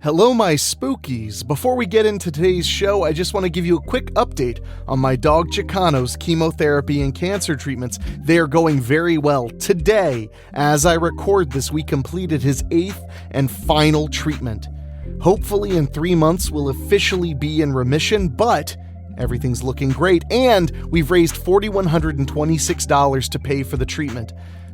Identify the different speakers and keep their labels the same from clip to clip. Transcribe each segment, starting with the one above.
Speaker 1: Hello, my spookies. Before we get into today's show, I just want to give you a quick update on my dog Chicano's chemotherapy and cancer treatments. They are going very well. Today, as I record this, we completed his 8th and final treatment. Hopefully in 3 months we'll officially be in remission, but everything's looking great, and we've raised $4,126 to pay for the treatment.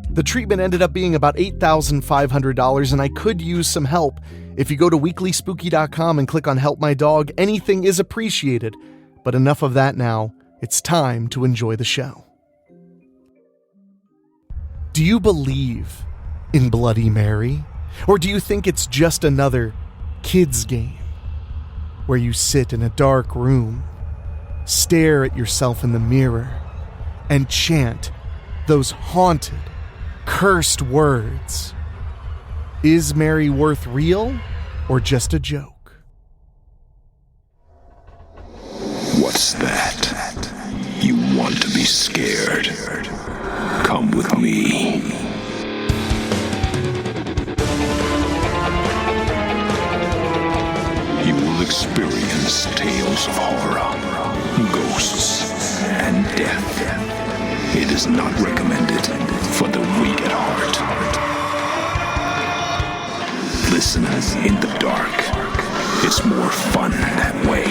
Speaker 1: The treatment ended up being about $8,500, and I could use some help. If you go to weeklyspooky.com and click on Help My Dog, anything is appreciated. But enough of that now. It's time to enjoy the show. Do you believe in Bloody Mary? Or do you think it's just another kids' game where you sit in a dark room, stare at yourself in the mirror, and chant those haunted, cursed words? Is Mary Worth real or just a joke?
Speaker 2: What's that? You want to be scared? Come with me. You will experience tales of horror, ghosts, and death. It is not recommended for the weak at heart. Listen in the dark. It's more fun that way.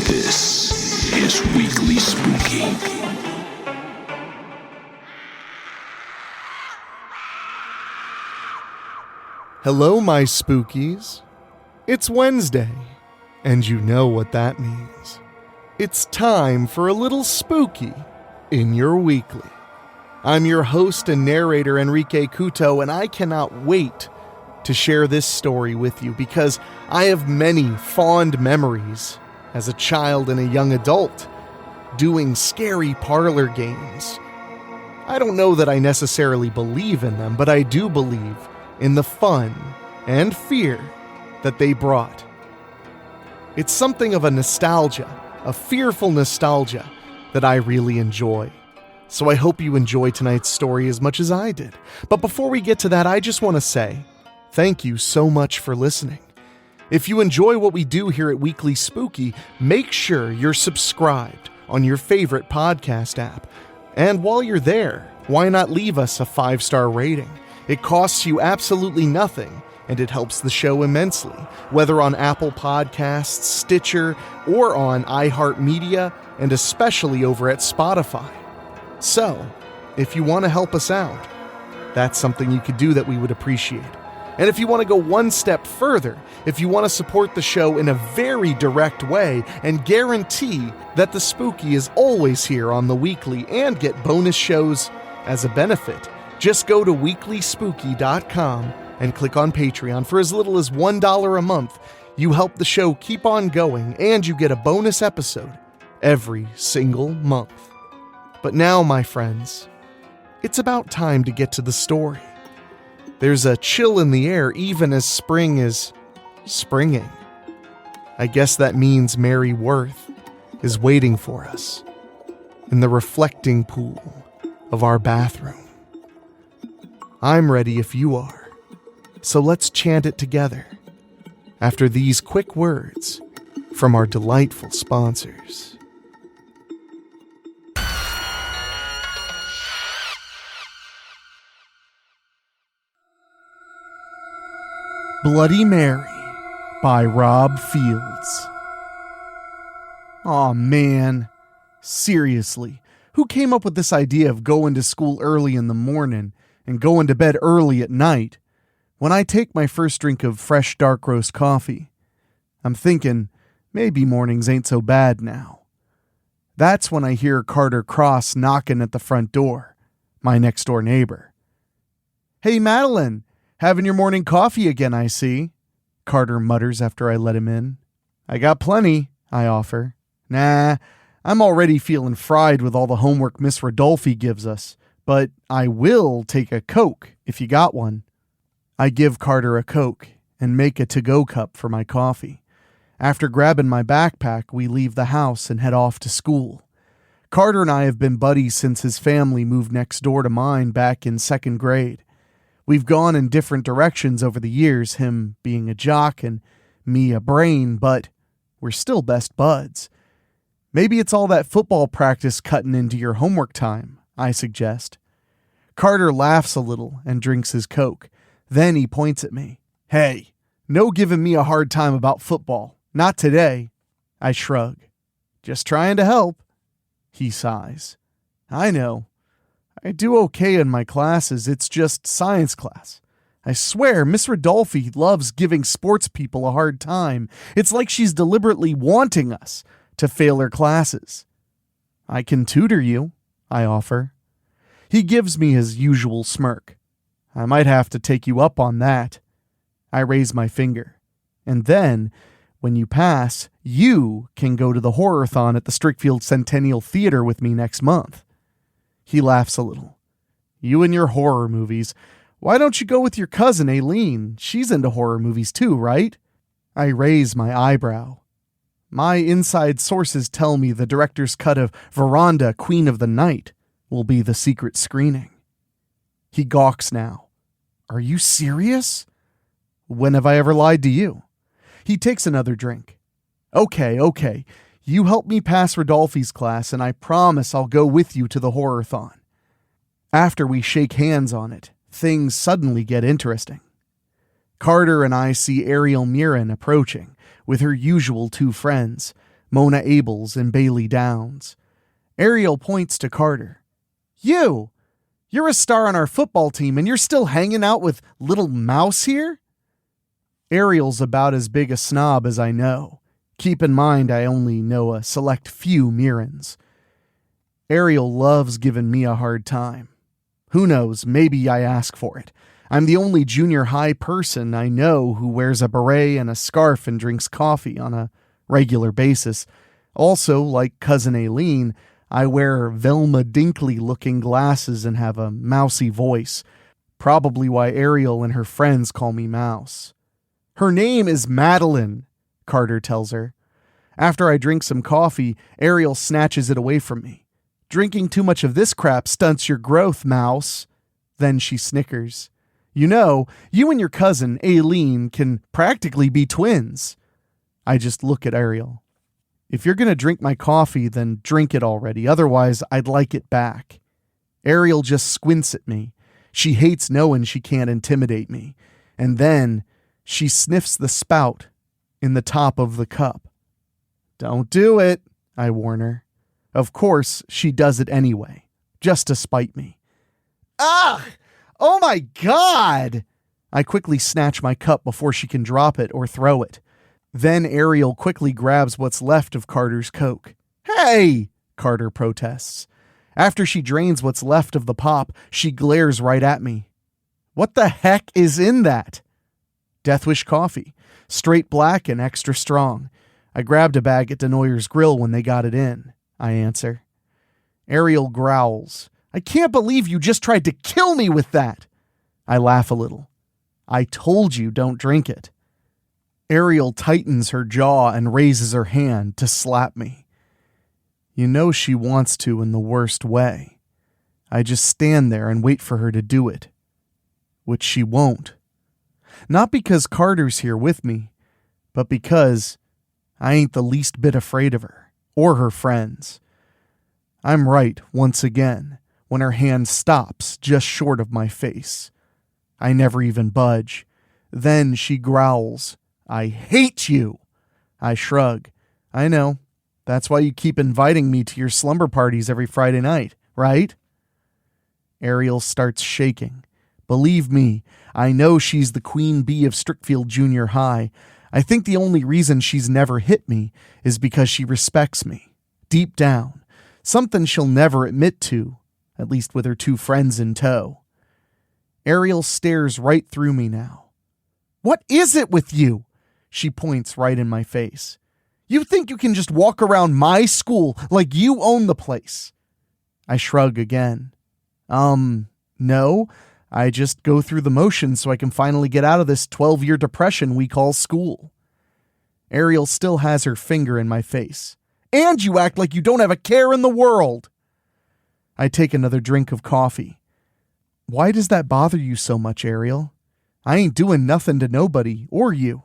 Speaker 2: This is Weekly Spooky.
Speaker 1: Hello, my spookies. It's Wednesday, and you know what that means. It's time for a little spooky in your weekly. I'm your host and narrator, Enrique Couto, and I cannot wait to share this story with you because I have many fond memories as a child and a young adult doing scary parlor games. I don't know that I necessarily believe in them, but I do believe in the fun and fear that they brought. It's something of a nostalgia, a fearful nostalgia that I really enjoy. So I hope you enjoy tonight's story as much as I did. But before we get to that, I just want to say thank you so much for listening. If you enjoy what we do here at Weekly Spooky, make sure you're subscribed on your favorite podcast app. And while you're there, why not leave us a 5-star rating? It costs you absolutely nothing, and it helps the show immensely, whether on Apple Podcasts, Stitcher, or on iHeartMedia, and especially over at Spotify. So, if you want to help us out, that's something you could do that we would appreciate. And if you want to go one step further, if you want to support the show in a very direct way and guarantee that the spooky is always here on the weekly and get bonus shows as a benefit, just go to weeklyspooky.com and click on Patreon. For as little as $1 a month, you help the show keep on going and you get a bonus episode every single month. But now, my friends, it's about time to get to the story. There's a chill in the air even as spring is springing. I guess that means Mary Worth is waiting for us in the reflecting pool of our bathroom. I'm ready if you are, so let's chant it together after these quick words from our delightful sponsors. Bloody Mary by Rob Fields. Aw, man. Seriously, who came up with this idea of going to school early in the morning and going to bed early at night? When I take my first drink of fresh dark roast coffee, I'm thinking maybe mornings ain't so bad now. That's when I hear Carter Cross knocking at the front door, my next door neighbor. "Hey, Madeline. Having your morning coffee again, I see," Carter mutters after I let him in. "I got plenty," I offer. "Nah, I'm already feeling fried with all the homework Miss Rodolphe gives us, but I will take a Coke if you got one." I give Carter a Coke and make a to-go cup for my coffee. After grabbing my backpack, we leave the house and head off to school. Carter and I have been buddies since his family moved next door to mine back in 2nd grade. We've gone in different directions over the years, him being a jock and me a brain, but we're still best buds. Maybe it's all that football practice cutting into your homework time, I suggest. Carter laughs a little and drinks his Coke. Then he points at me. Hey, no giving me a hard time about football. Not today. I shrug. Just trying to help. He sighs. I know. I do okay in my classes. It's just science class. I swear, Miss Rodolphe loves giving sports people a hard time. It's like she's deliberately wanting us to fail her classes. I can tutor you, I offer. He gives me his usual smirk. I might have to take you up on that. I raise my finger. And then, when you pass, you can go to the horror-thon at the Strickfield Centennial Theater with me next month. He laughs a little. You and your horror movies. Why don't you go with your cousin, Aileen? She's into horror movies too, right? I raise my eyebrow. My inside sources tell me the director's cut of Veranda, Queen of the Night will be the secret screening. He gawks now. Are you serious? When have I ever lied to you? He takes another drink. Okay. You help me pass Rodolphe's class, and I promise I'll go with you to the horror-thon. After we shake hands on it, things suddenly get interesting. Carter and I see Ariel Murin approaching, with her usual two friends, Mona Abels and Bailey Downs. Ariel points to Carter. You're a star on our football team, and you're still hanging out with little Mouse here? Ariel's about as big a snob as I know. Keep in mind I only know a select few Murins. Ariel loves giving me a hard time. Who knows, maybe I ask for it. I'm the only junior high person I know who wears a beret and a scarf and drinks coffee on a regular basis. Also, like Cousin Aileen, I wear Velma Dinkley-looking glasses and have a mousy voice. Probably why Ariel and her friends call me Mouse. Her name is Madeline, Carter tells her. After I drink some coffee, Ariel snatches it away from me. Drinking too much of this crap stunts your growth, Mouse. Then she snickers. You know, you and your cousin, Aileen, can practically be twins. I just look at Ariel. If you're going to drink my coffee, then drink it already. Otherwise, I'd like it back. Ariel just squints at me. She hates knowing she can't intimidate me. And then she sniffs the spout in the top of the cup. Don't do it, I warn her. Of course, she does it anyway, just to spite me. Ugh! Oh my God! I quickly snatch my cup before she can drop it or throw it. Then Ariel quickly grabs what's left of Carter's Coke. Hey! Carter protests. After she drains what's left of the pop, she glares right at me. What the heck is in that? Death Wish coffee. Straight black and extra strong. I grabbed a bag at Denoyer's Grill when they got it in, I answer. Ariel growls. I can't believe you just tried to kill me with that. I laugh a little. I told you don't drink it. Ariel tightens her jaw and raises her hand to slap me. You know she wants to in the worst way. I just stand there and wait for her to do it. Which she won't. Not because Carter's here with me, but because I ain't the least bit afraid of her, or her friends. I'm right, once again, when her hand stops just short of my face. I never even budge. Then she growls, I hate you! I shrug. I know. That's why you keep inviting me to your slumber parties every Friday night, right? Ariel starts shaking. Believe me, I know she's the queen bee of Strickfield Junior High. I think the only reason she's never hit me is because she respects me. Deep down. Something she'll never admit to, at least with her two friends in tow. Ariel stares right through me now. What is it with you? She points right in my face. You think you can just walk around my school like you own the place? I shrug again. No. I just go through the motions so I can finally get out of this 12-year depression we call school. Ariel still has her finger in my face. And you act like you don't have a care in the world. I take another drink of coffee. Why does that bother you so much, Ariel? I ain't doing nothing to nobody or you.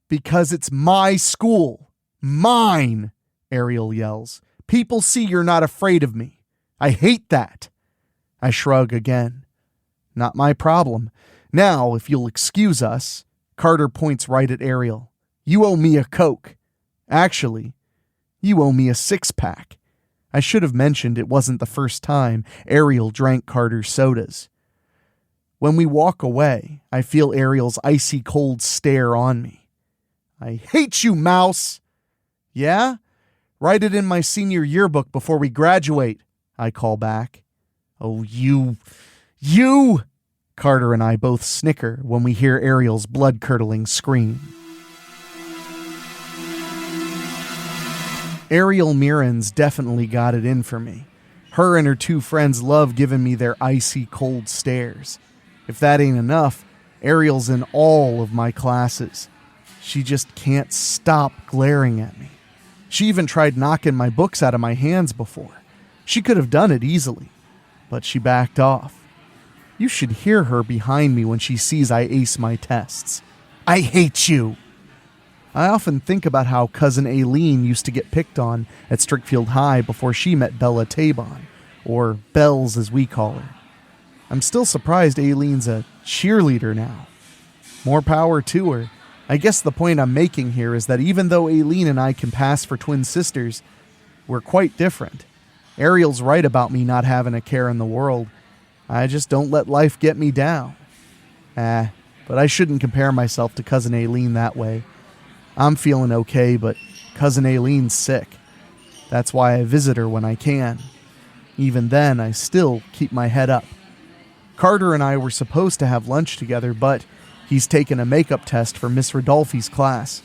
Speaker 1: Because it's my school. Mine, Ariel yells. People see you're not afraid of me. I hate that. I shrug again. Not my problem. Now, if you'll excuse us, Carter points right at Ariel. You owe me a Coke. Actually, you owe me a 6-pack. I should have mentioned it wasn't the first time Ariel drank Carter's sodas. When we walk away, I feel Ariel's icy cold stare on me. I hate you, Mouse. Yeah? Write it in my senior yearbook before we graduate, I call back. Oh, you! Carter and I both snicker when we hear Ariel's blood-curdling scream. Ariel Mirren's definitely got it in for me. Her and her 2 friends love giving me their icy cold stares. If that ain't enough, Ariel's in all of my classes. She just can't stop glaring at me. She even tried knocking my books out of my hands before. She could have done it easily, but she backed off. You should hear her behind me when she sees I ace my tests. I hate you! I often think about how cousin Aileen used to get picked on at Strickfield High before she met Bella Tabon, or Bells as we call her. I'm still surprised Aileen's a cheerleader now. More power to her. I guess the point I'm making here is that even though Aileen and I can pass for twin sisters, we're quite different. Ariel's right about me not having a care in the world. I just don't let life get me down. But I shouldn't compare myself to cousin Aileen that way. I'm feeling okay, but cousin Aileen's sick. That's why I visit her when I can. Even then, I still keep my head up. Carter and I were supposed to have lunch together, but he's taken a makeup test for Miss Rodolfi's class.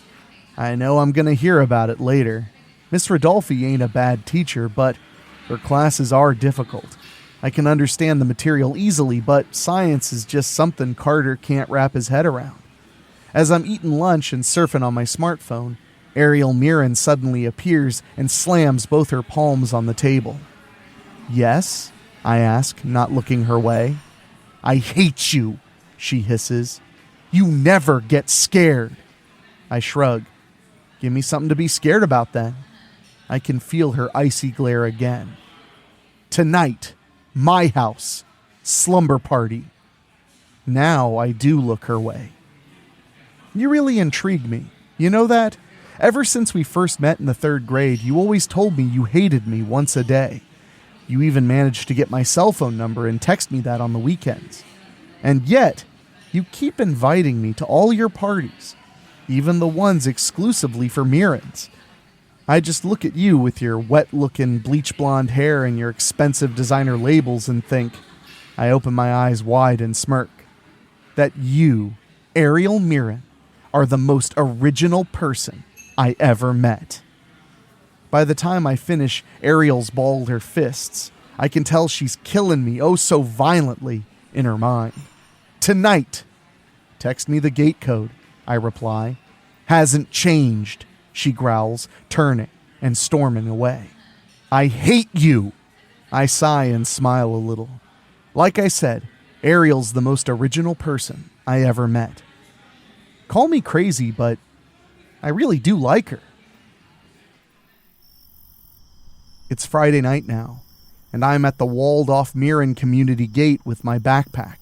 Speaker 1: I know I'm going to hear about it later. Miss Rodolfi ain't a bad teacher, but her classes are difficult. I can understand the material easily, but science is just something Carter can't wrap his head around. As I'm eating lunch and surfing on my smartphone, Ariel Mirren suddenly appears and slams both her palms on the table. Yes? I ask, not looking her way. I hate you, she hisses. You never get scared. I shrug. Give me something to be scared about then. I can feel her icy glare again. Tonight, my house, slumber party. Now I do look her way. You really intrigue me. You know that? Ever since we first met in the 3rd grade, you always told me you hated me once a day. You even managed to get my cell phone number and text me that on the weekends. And yet, you keep inviting me to all your parties, even the ones exclusively for Mirrens. I just look at you with your wet-looking bleach blonde hair and your expensive designer labels and think, I open my eyes wide and smirk, that you, Ariel Mirren, are the most original person I ever met. By the time I finish Ariel's balled her fists, I can tell she's killing me oh so violently in her mind. Tonight. Text me the gate code, I reply. Hasn't changed, she growls, turning and storming away. I hate you. I sigh and smile a little. Like I said, Ariel's the most original person I ever met. Call me crazy, but I really do like her. It's Friday night now, and I'm at the walled-off Mirren community gate with my backpack.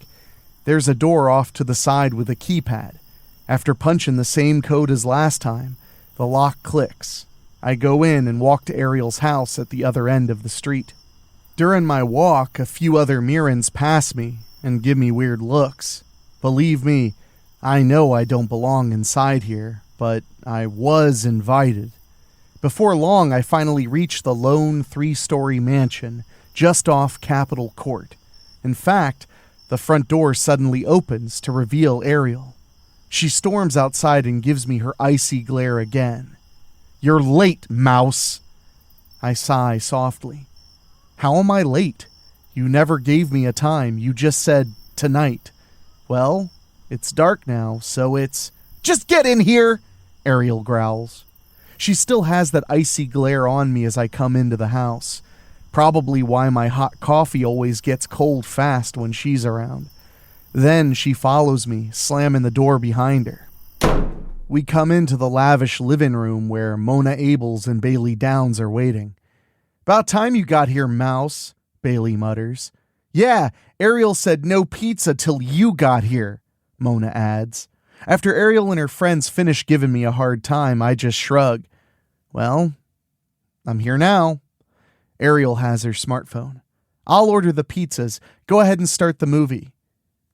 Speaker 1: There's a door off to the side with a keypad. After punching the same code as last time, the lock clicks. I go in and walk to Ariel's house at the other end of the street. During my walk, a few other Mirrens pass me and give me weird looks. Believe me, I know I don't belong inside here, but I was invited. Before long, I finally reach the lone 3-story mansion just off Capitol Court. In fact, the front door suddenly opens to reveal Ariel. She storms outside and gives me her icy glare again. You're late, mouse. I sigh softly. How am I late? You never gave me a time. You just said tonight. Well, it's dark now, so it's... Just get in here, Ariel growls. She still has that icy glare on me as I come into the house. Probably why my hot coffee always gets cold fast when she's around. Then she follows me, slamming the door behind her. We come into the lavish living room where Mona Abels and Bailey Downs are waiting. "About time you got here, Mouse," Bailey mutters. "Yeah, Ariel said no pizza till you got here," Mona adds. After Ariel and her friends finish giving me a hard time, I just shrug. Well, I'm here now. Ariel has her smartphone. "I'll order the pizzas. Go ahead and start the movie."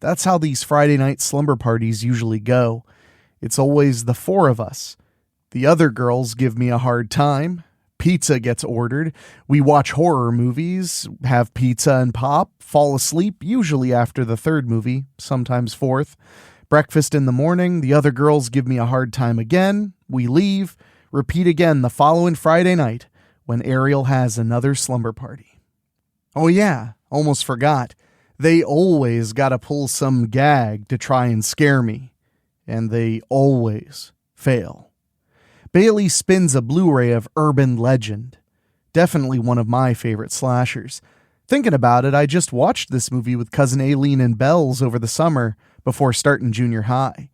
Speaker 1: That's how these Friday night slumber parties usually go. It's always the four of us. The other girls give me a hard time. Pizza gets ordered. We watch horror movies, have pizza and pop, fall asleep, usually after the third movie, sometimes fourth. Breakfast in the morning, the other girls give me a hard time again. We leave, repeat again the following Friday night when Ariel has another slumber party. Oh yeah, almost forgot. They always gotta pull some gag to try and scare me. And they always fail. Bailey spins a Blu-ray of Urban Legend. Definitely one of my favorite slashers. Thinking about it, I just watched this movie with cousin Aileen and Bells over the summer before starting junior high.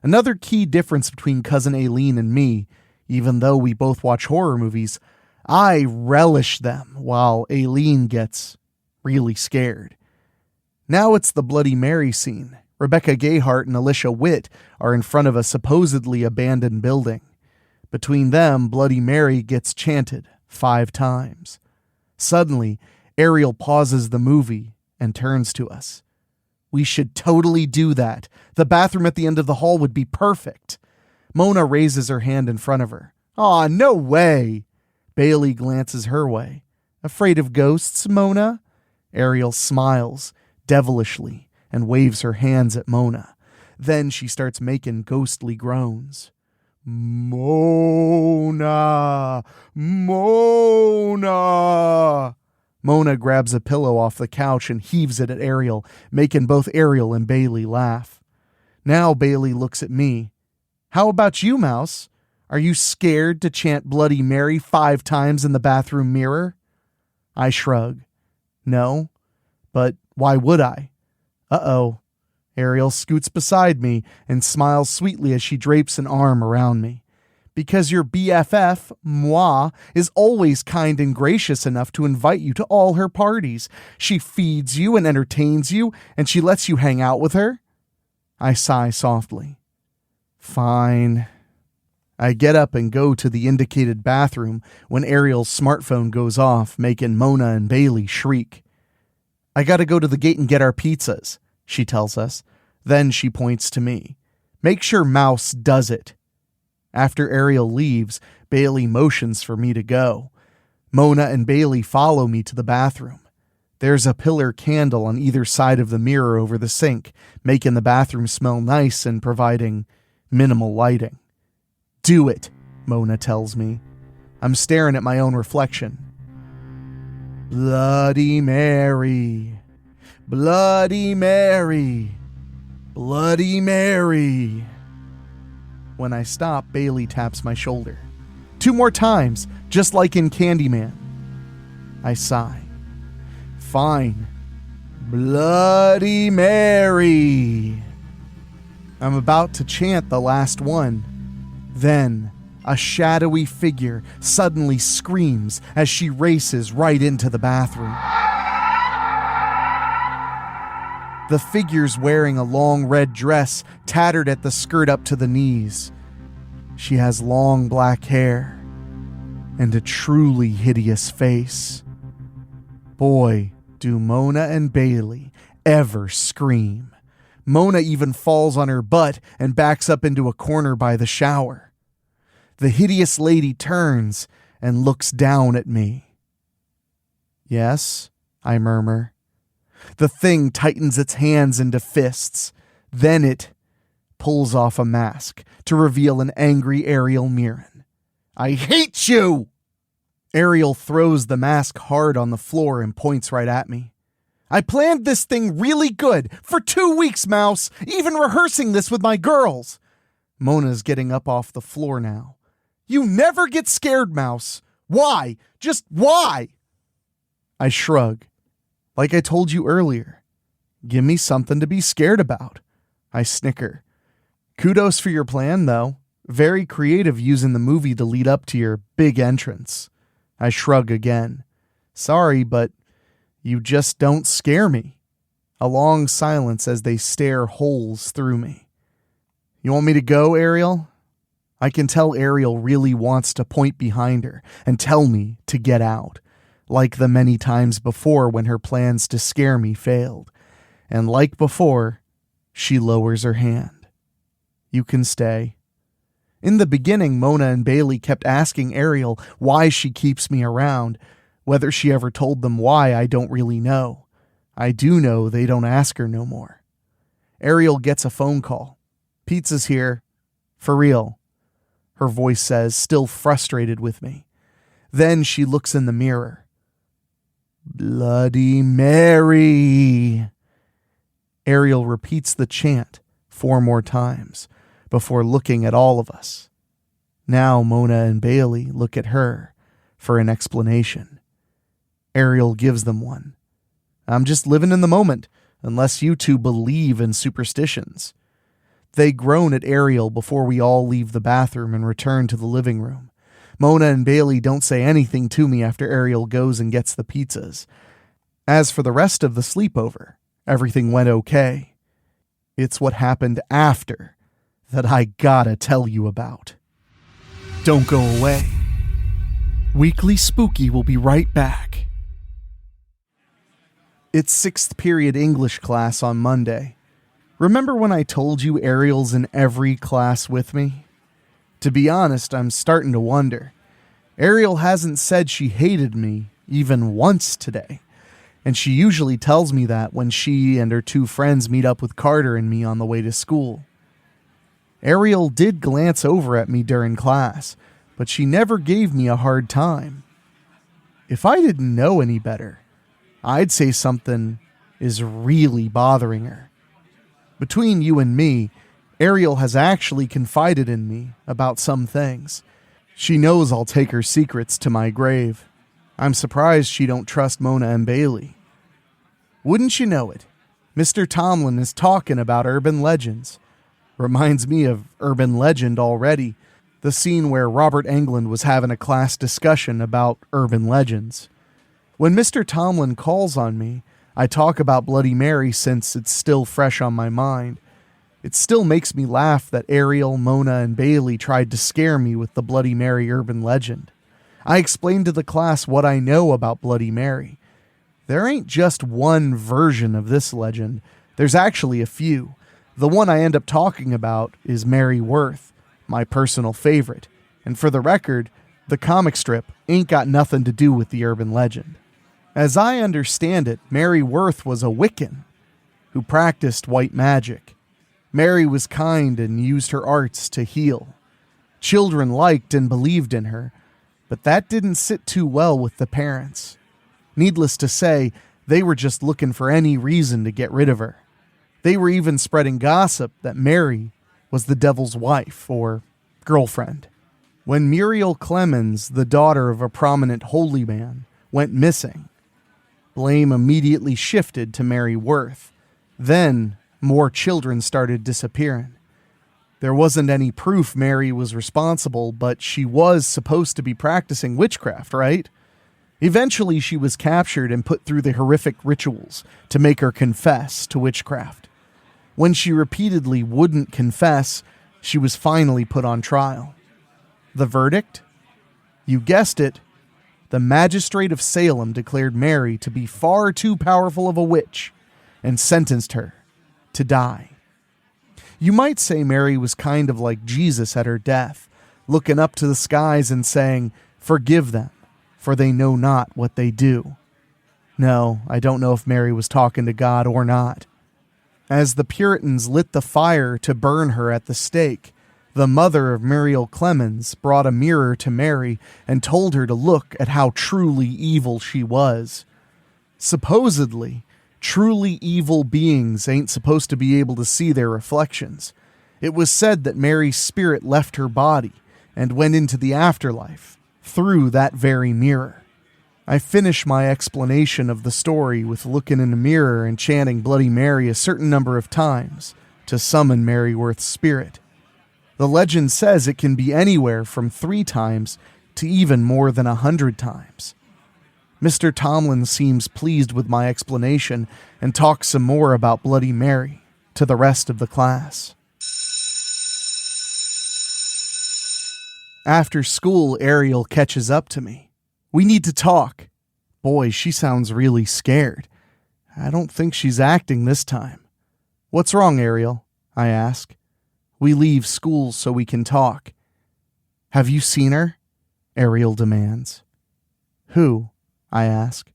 Speaker 1: Another key difference between cousin Aileen and me, even though we both watch horror movies, I relish them while Aileen gets really scared. Now it's the Bloody Mary scene. Rebecca Gayheart and Alicia Witt are in front of a supposedly abandoned building. Between them, Bloody Mary gets chanted 5 times. Suddenly, Ariel pauses the movie and turns to us. "We should totally do that. The bathroom at the end of the hall would be perfect." Mona raises her hand in front of her. "Aw, no way." Bailey glances her way. "Afraid of ghosts, Mona?" Ariel smiles devilishly and waves her hands at Mona. Then she starts making ghostly groans. "Mona! Mona!" Mona grabs a pillow off the couch and heaves it at Ariel, making both Ariel and Bailey laugh. Now Bailey looks at me. "How about you, Mouse? Are you scared to chant Bloody Mary 5 times in the bathroom mirror?" I shrug. "No, but why would I?" Uh-oh. Ariel scoots beside me and smiles sweetly as she drapes an arm around me. "Because your BFF, moi, is always kind and gracious enough to invite you to all her parties. She feeds you and entertains you, and she lets you hang out with her." I sigh softly. "Fine." I get up and go to the indicated bathroom when Ariel's smartphone goes off, making Mona and Bailey shriek. "I gotta go to the gate and get our pizzas," she tells us. Then she points to me. "Make sure Mouse does it." After Ariel leaves, Bailey motions for me to go. Mona and Bailey follow me to the bathroom. There's a pillar candle on either side of the mirror over the sink, making the bathroom smell nice and providing minimal lighting. "Do it," Mona tells me. I'm staring at my own reflection. Bloody Mary, Bloody Mary, Bloody Mary. When I stop, Bailey taps my shoulder. 2 more times, just like in Candyman. I sigh. Fine. Bloody Mary. I'm about to chant the last one. Then, a shadowy figure suddenly screams as she races right into the bathroom. The figure's wearing a long red dress, tattered at the skirt up to the knees. She has long black hair and a truly hideous face. Boy, do Mona and Bailey ever scream. Mona even falls on her butt and backs up into a corner by the shower. The hideous lady turns and looks down at me. "Yes," I murmur. The thing tightens its hands into fists. Then it pulls off a mask to reveal an angry Ariel Mirren. "I hate you!" Ariel throws the mask hard on the floor and points right at me. "I planned this thing really good for 2 weeks, Mouse, even rehearsing this with my girls." Mona's getting up off the floor now. "You never get scared, Mouse. Why? Just why?" I shrug. Like I told you earlier. Give me something to be scared about. I snicker. Kudos for your plan, though. Very creative using the movie to lead up to your big entrance. I shrug again. Sorry, but you just don't scare me. A long silence as they stare holes through me. You want me to go, Ariel? I can tell Ariel really wants to point behind her and tell me to get out, like the many times before when her plans to scare me failed. And like before, she lowers her hand. You can stay. In the beginning, Mona and Bailey kept asking Ariel why she keeps me around. Whether she ever told them why, I don't really know. I do know they don't ask her no more. Ariel gets a phone call. Pizza's here. For real. Her voice says, still frustrated with me. Then she looks in the mirror. Bloody Mary. Ariel repeats the chant 4 more times before looking at all of us. Now Mona and Bailey look at her for an explanation. Ariel gives them one. I'm just living in the moment, unless you two believe in superstitions. They groan at Ariel before we all leave the bathroom and return to the living room. Mona and Bailey don't say anything to me after Ariel goes and gets the pizzas. As for the rest of the sleepover, everything went okay. It's what happened after that I gotta tell you about. Don't go away. Weekly Spooky will be right back. It's 6th period English class on Monday. Remember when I told you Ariel's in every class with me? To be honest, I'm starting to wonder. Ariel hasn't said she hated me even once today, and she usually tells me that when she and her 2 friends meet up with Carter and me on the way to school. Ariel did glance over at me during class, but she never gave me a hard time. If I didn't know any better, I'd say something is really bothering her. Between you and me, Ariel has actually confided in me about some things. She knows I'll take her secrets to my grave. I'm surprised she don't trust Mona and Bailey. Wouldn't you know it, Mr. Tomlin is talking about urban legends. Reminds me of urban legend already, the scene where Robert Englund was having a class discussion about urban legends. When Mr. Tomlin calls on me, I talk about Bloody Mary since it's still fresh on my mind. It still makes me laugh that Ariel, Mona, and Bailey tried to scare me with the Bloody Mary urban legend. I explained to the class what I know about Bloody Mary. There ain't just one version of this legend. There's actually a few. The one I end up talking about is Mary Worth, my personal favorite. And for the record, the comic strip ain't got nothing to do with the urban legend. As I understand it, Mary Worth was a Wiccan who practiced white magic. Mary was kind and used her arts to heal. Children liked and believed in her, but that didn't sit too well with the parents. Needless to say, they were just looking for any reason to get rid of her. They were even spreading gossip that Mary was the devil's wife or girlfriend. When Muriel Clemens, the daughter of a prominent holy man, went missing, blame immediately shifted to Mary Worth. Then, more children started disappearing. There wasn't any proof Mary was responsible, but she was supposed to be practicing witchcraft, right? Eventually, she was captured and put through the horrific rituals to make her confess to witchcraft. When she repeatedly wouldn't confess, she was finally put on trial. The verdict? You guessed it. The magistrate of Salem declared Mary to be far too powerful of a witch and sentenced her to die. You might say Mary was kind of like Jesus at her death, looking up to the skies and saying, "Forgive them, for they know not what they do." No, I don't know if Mary was talking to God or not. As the Puritans lit the fire to burn her at the stake, the mother of Muriel Clemens brought a mirror to Mary and told her to look at how truly evil she was. Supposedly, truly evil beings ain't supposed to be able to see their reflections. It was said that Mary's spirit left her body and went into the afterlife through that very mirror. I finish my explanation of the story with looking in a mirror and chanting Bloody Mary a certain number of times to summon Maryworth's spirit. The legend says it can be anywhere from 3 times to even more than 100 times. Mr. Tomlin seems pleased with my explanation and talks some more about Bloody Mary to the rest of the class. After school, Ariel catches up to me. We need to talk. Boy, she sounds really scared. I don't think she's acting this time. What's wrong, Ariel? I ask. We leave school so we can talk. Have you seen her? Ariel demands. Who? I ask.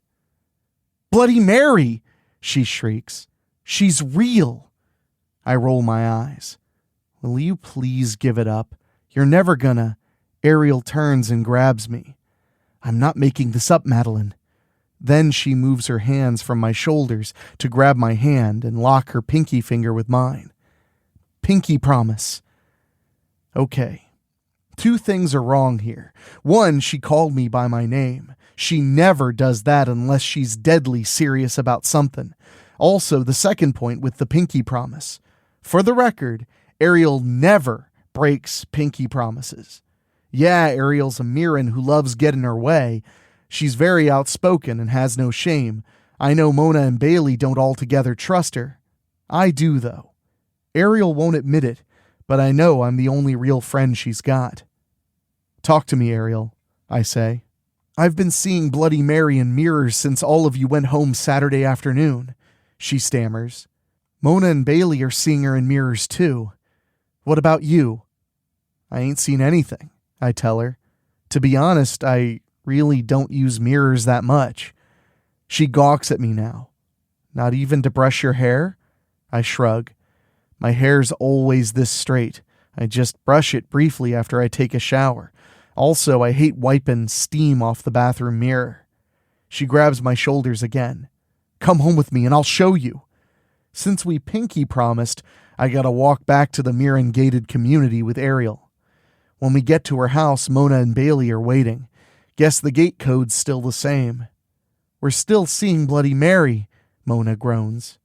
Speaker 1: Bloody Mary! She shrieks. She's real. I roll my eyes. Will you please give it up? You're never gonna. Ariel turns and grabs me. I'm not making this up, Madeline. Then she moves her hands from my shoulders to grab my hand and lock her pinky finger with mine. Pinky promise. Okay. 2 things are wrong here. 1, she called me by my name. She never does that unless she's deadly serious about something. Also, the second point with the pinky promise. For the record, Ariel never breaks pinky promises. Yeah, Ariel's a Mirren who loves getting her way. She's very outspoken and has no shame. I know Mona and Bailey don't altogether trust her. I do, though. Ariel won't admit it, but I know I'm the only real friend she's got. Talk to me, Ariel, I say. I've been seeing Bloody Mary in mirrors since all of you went home Saturday afternoon, she stammers. Mona and Bailey are seeing her in mirrors too. What about you? I ain't seen anything, I tell her. To be honest, I really don't use mirrors that much. She gawks at me now. Not even to brush your hair? I shrug. My hair's always this straight. I just brush it briefly after I take a shower. Also, I hate wiping steam off the bathroom mirror. She grabs my shoulders again. Come home with me and I'll show you. Since we pinky promised, I gotta walk back to the Mirren gated community with Ariel. When we get to her house, Mona and Bailey are waiting. Guess the gate code's still the same. We're still seeing Bloody Mary, Mona groans.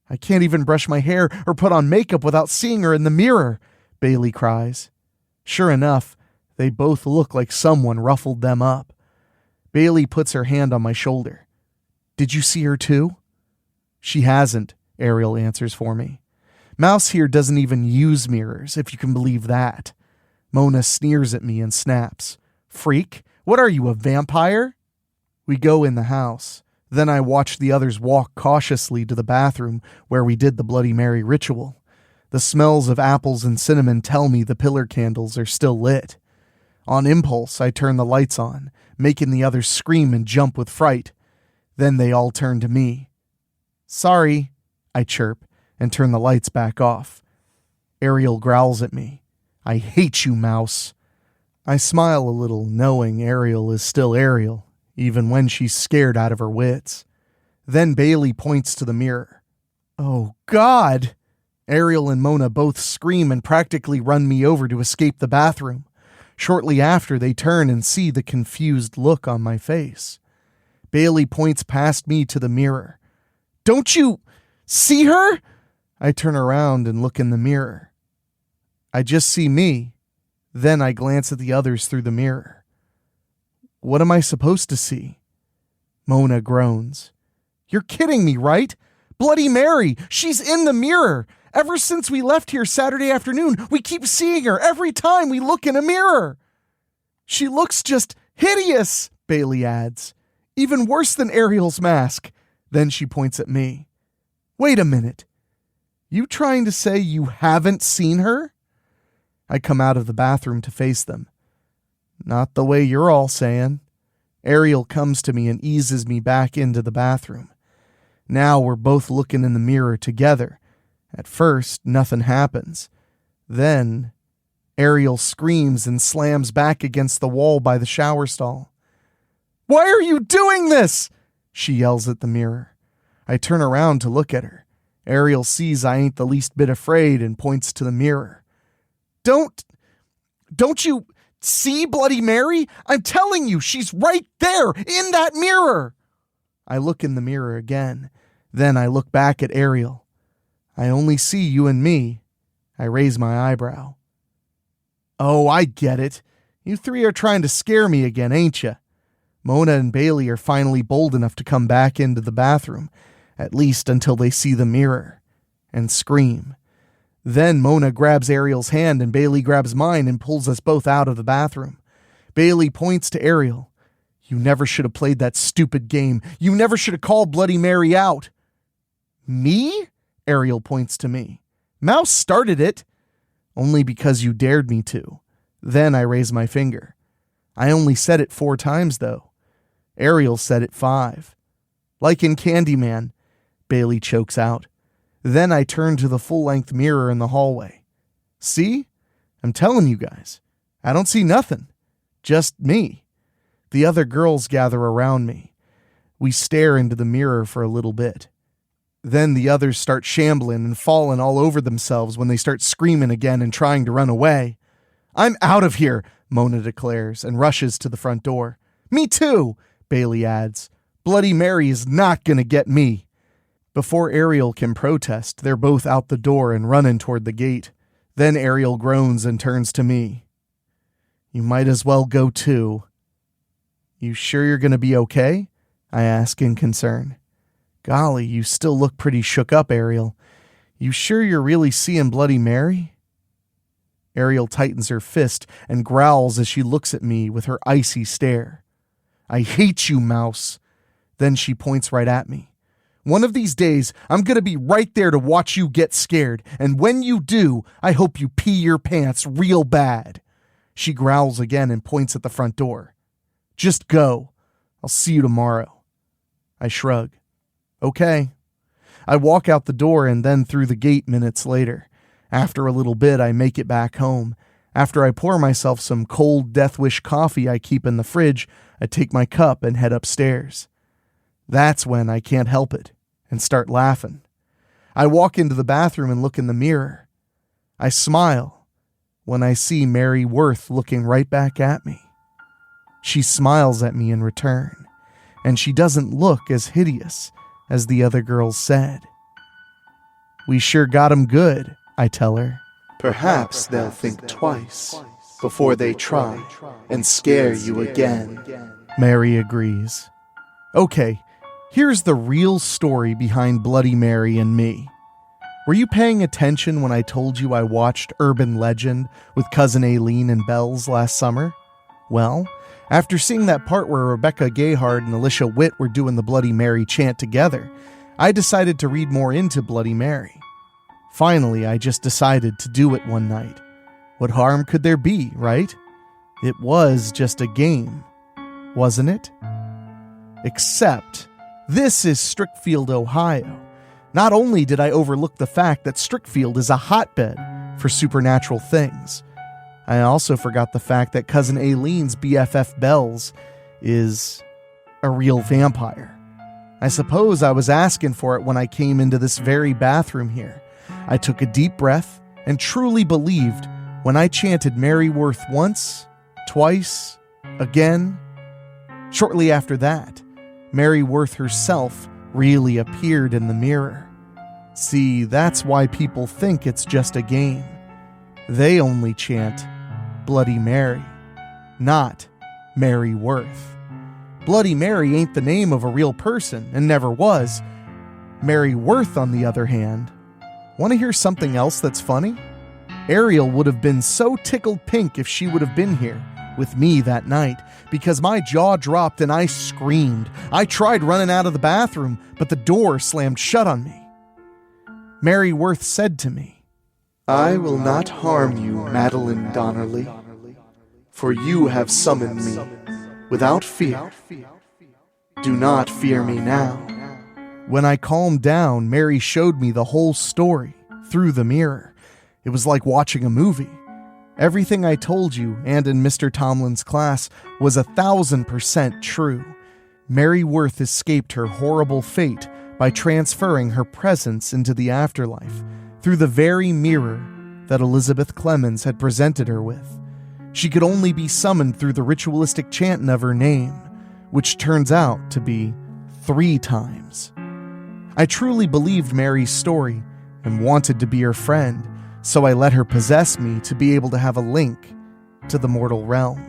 Speaker 1: I can't even brush my hair or put on makeup without seeing her in the mirror, Bailey cries. Sure enough, they both look like someone ruffled them up. Bailey puts her hand on my shoulder. Did you see her too? She hasn't, Ariel answers for me. Mouse here doesn't even use mirrors, if you can believe that. Mona sneers at me and snaps. Freak, what are you, a vampire? We go in the house. Then I watch the others walk cautiously to the bathroom where we did the Bloody Mary ritual. The smells of apples and cinnamon tell me the pillar candles are still lit. On impulse, I turn the lights on, making the others scream and jump with fright. Then they all turn to me. Sorry, I chirp and turn the lights back off. Ariel growls at me. I hate you, Mouse. I smile a little, knowing Ariel is still Ariel, even when she's scared out of her wits. Then Bailey points to the mirror. Oh, God! Ariel and Mona both scream and practically run me over to escape the bathroom. Shortly after, they turn and see the confused look on my face. Bailey points past me to the mirror. Don't you see her? I turn around and look in the mirror. I just see me. Then I glance at the others through the mirror. What am I supposed to see? Mona groans. You're kidding me, right? Bloody Mary! She's in the mirror! Ever since we left here Saturday afternoon, we keep seeing her every time we look in a mirror. She looks just hideous, Bailey adds. Even worse than Ariel's mask. Then she points at me. Wait a minute. You trying to say you haven't seen her? I come out of the bathroom to face them. Not the way you're all saying. Ariel comes to me and eases me back into the bathroom. Now we're both looking in the mirror together. At first, nothing happens. Then, Ariel screams and slams back against the wall by the shower stall. Why are you doing this? She yells at the mirror. I turn around to look at her. Ariel sees I ain't the least bit afraid and points to the mirror. Don't you See, Bloody Mary? I'm telling you, she's right there, in that mirror. I look in the mirror again. Then I look back at Ariel. I only see you and me. I raise my eyebrow. Oh, I get it. You three are trying to scare me again, ain't you? Mona and Bailey are finally bold enough to come back into the bathroom, at least until they see the mirror, and scream. Then Mona grabs Ariel's hand and Bailey grabs mine and pulls us both out of the bathroom. Bailey points to Ariel. You never should have played that stupid game. You never should have called Bloody Mary out. Me? Ariel points to me. Mouse started it. Only because you dared me to. Then I raise my finger. I only said it 4 times, though. Ariel said it 5. Like in Candyman, Bailey chokes out. Then I turn to the full-length mirror in the hallway. See? I'm telling you guys. I don't see nothing. Just me. The other girls gather around me. We stare into the mirror for a little bit. Then the others start shambling and falling all over themselves when they start screaming again and trying to run away. I'm out of here, Mona declares and rushes to the front door. Me too, Bailey adds. Bloody Mary is not gonna get me. Before Ariel can protest, they're both out the door and running toward the gate. Then Ariel groans and turns to me. You might as well go too. You sure you're gonna be okay? I ask in concern. Golly, you still look pretty shook up, Ariel. You sure you're really seeing Bloody Mary? Ariel tightens her fist and growls as she looks at me with her icy stare. I hate you, Mouse. Then she points right at me. One of these days, I'm going to be right there to watch you get scared, and when you do, I hope you pee your pants real bad. She growls again and points at the front door. Just go. I'll see you tomorrow. I shrug. Okay. I walk out the door and then through the gate minutes later. After a little bit, I make it back home. After I pour myself some cold Death Wish coffee I keep in the fridge, I take my cup and head upstairs. That's when I can't help it and start laughing. I walk into the bathroom and look in the mirror. I smile when I see Mary Worth looking right back at me. She smiles at me in return, and she doesn't look as hideous as the other girls said. We sure got 'em good, I tell her.
Speaker 3: Perhaps they'll think twice before they try and scare you again.
Speaker 1: Mary agrees. Okay, here's the real story behind Bloody Mary and me. Were you paying attention when I told you I watched Urban Legend with Cousin Aileen and Bells last summer? Well, after seeing that part where Rebecca Gayhard and Alicia Witt were doing the Bloody Mary chant together, I decided to read more into Bloody Mary. Finally, I just decided to do it one night. What harm could there be, right? It was just a game, wasn't it? Except, this is Strickfield, Ohio. Not only did I overlook the fact that Strickfield is a hotbed for supernatural things, I also forgot the fact that Cousin Aileen's BFF Bells is a real vampire. I suppose I was asking for it when I came into this very bathroom here. I took a deep breath and truly believed when I chanted Mary Worth once, twice, again. Shortly after that, Mary Worth herself really appeared in the mirror. See, that's why people think it's just a game. They only chant Bloody Mary, not Mary Worth. Bloody Mary ain't the name of a real person and never was. Mary Worth, on the other hand. Want to hear something else that's funny? Ariel would have been so tickled pink if she would have been here with me that night, because my jaw dropped and I screamed. I tried running out of the bathroom, but the door slammed shut on me. Mary Worth said to me,
Speaker 3: I will not harm you, Madeline Donnerly, for you have summoned me without fear. Do not fear me now.
Speaker 1: When I calmed down, Mary showed me the whole story through the mirror. It was like watching a movie. Everything I told you, and in Mr. Tomlin's class, was 1,000% true. Mary Worth escaped her horrible fate by transferring her presence into the afterlife through the very mirror that Elizabeth Clemens had presented her with. She could only be summoned through the ritualistic chanting of her name, which turns out to be 3 times. I truly believed Mary's story and wanted to be her friend, so I let her possess me to be able to have a link to the mortal realm.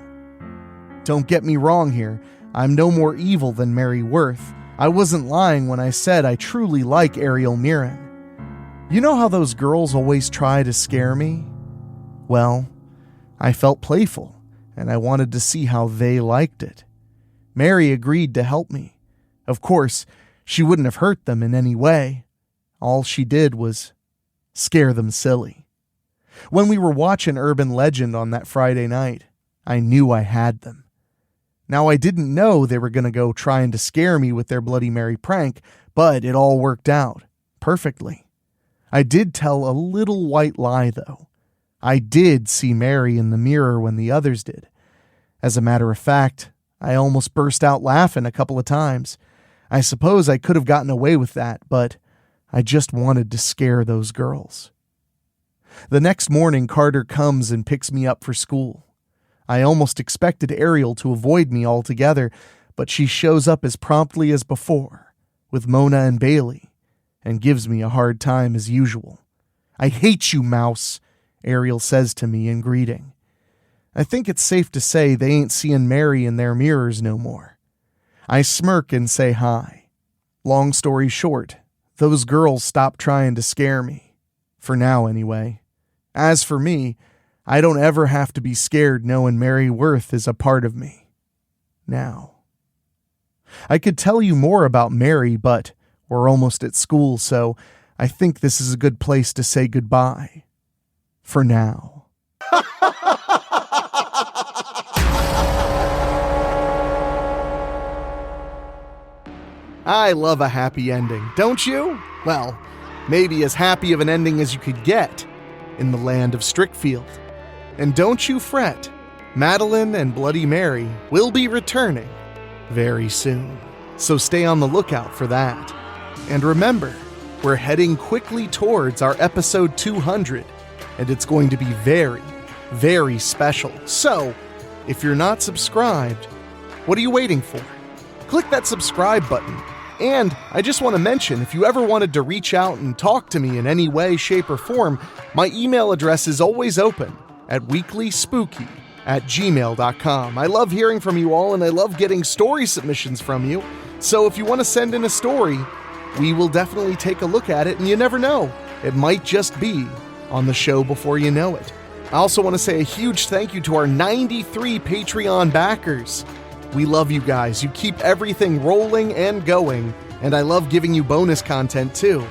Speaker 1: Don't get me wrong here, I'm no more evil than Mary Worth. I wasn't lying when I said I truly like Ariel Mirren. You know how those girls always try to scare me? Well, I felt playful, and I wanted to see how they liked it. Mary agreed to help me. Of course, she wouldn't have hurt them in any way. All she did was scare them silly. When we were watching Urban Legend on that Friday night, I knew I had them. Now, I didn't know they were going to go trying to scare me with their Bloody Mary prank, but it all worked out perfectly. I did tell a little white lie, though. I did see Mary in the mirror when the others did. As a matter of fact, I almost burst out laughing a couple of times. I suppose I could have gotten away with that, but I just wanted to scare those girls. The next morning, Carter comes and picks me up for school. I almost expected Ariel to avoid me altogether, but she shows up as promptly as before, with Mona and Bailey, and gives me a hard time as usual. "I hate you, Mouse," Ariel says to me in greeting. I think it's safe to say they ain't seeing Mary in their mirrors no more. I smirk and say hi. Long story short, those girls stopped trying to scare me. For now, anyway. As for me, I don't ever have to be scared knowing Mary Worth is a part of me. Now. I could tell you more about Mary, but we're almost at school, so I think this is a good place to say goodbye. For now. I love a happy ending, don't you? Well, maybe as happy of an ending as you could get in the land of Strickfield. And don't you fret, Madeline and Bloody Mary will be returning very soon. So stay on the lookout for that. And remember, we're heading quickly towards our episode 200, and it's going to be very, very special. So, if you're not subscribed, what are you waiting for? Click that subscribe button. And I just want to mention, if you ever wanted to reach out and talk to me in any way, shape, or form, my email address is always open at weeklyspooky@gmail.com. I love hearing from you all, and I love getting story submissions from you. So if you want to send in a story, we will definitely take a look at it, and you never know, it might just be on the show before you know it. I also want to say a huge thank you to our 93 Patreon backers. We love you guys. You keep everything rolling and going, and I love giving you bonus content too.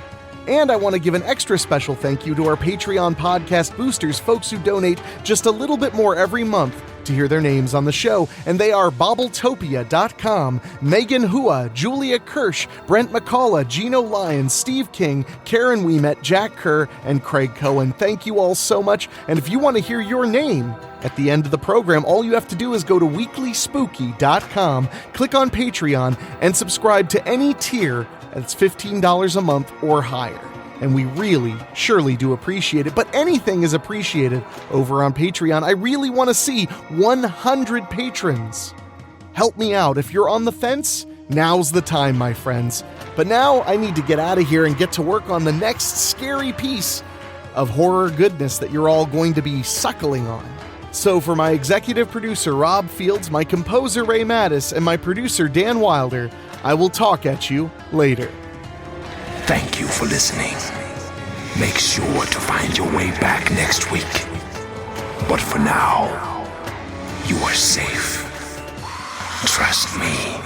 Speaker 1: And I want to give an extra special thank you to our Patreon podcast boosters, folks who donate just a little bit more every month to hear their names on the show, and they are Bobbletopia.com, Megan Hua, Julia Kirsch, Brent McCullough, Gino Lyons, Steve King, Karen Weemet, Jack Kerr, and Craig Cohen. Thank you all so much, and if you want to hear your name at the end of the program, all you have to do is go to weeklyspooky.com, click on Patreon, and subscribe to any tier that's $15 a month or higher. And we really, surely do appreciate it. But anything is appreciated over on Patreon. I really want to see 100 patrons. Help me out. If you're on the fence, now's the time, my friends. But now I need to get out of here and get to work on the next scary piece of horror goodness that you're all going to be suckling on. So for my executive producer, Rob Fields, my composer, Ray Mattis, and my producer, Dan Wilder, I will talk at you later.
Speaker 2: Thank you for listening. Make sure to find your way back next week. But for now, you are safe. Trust me.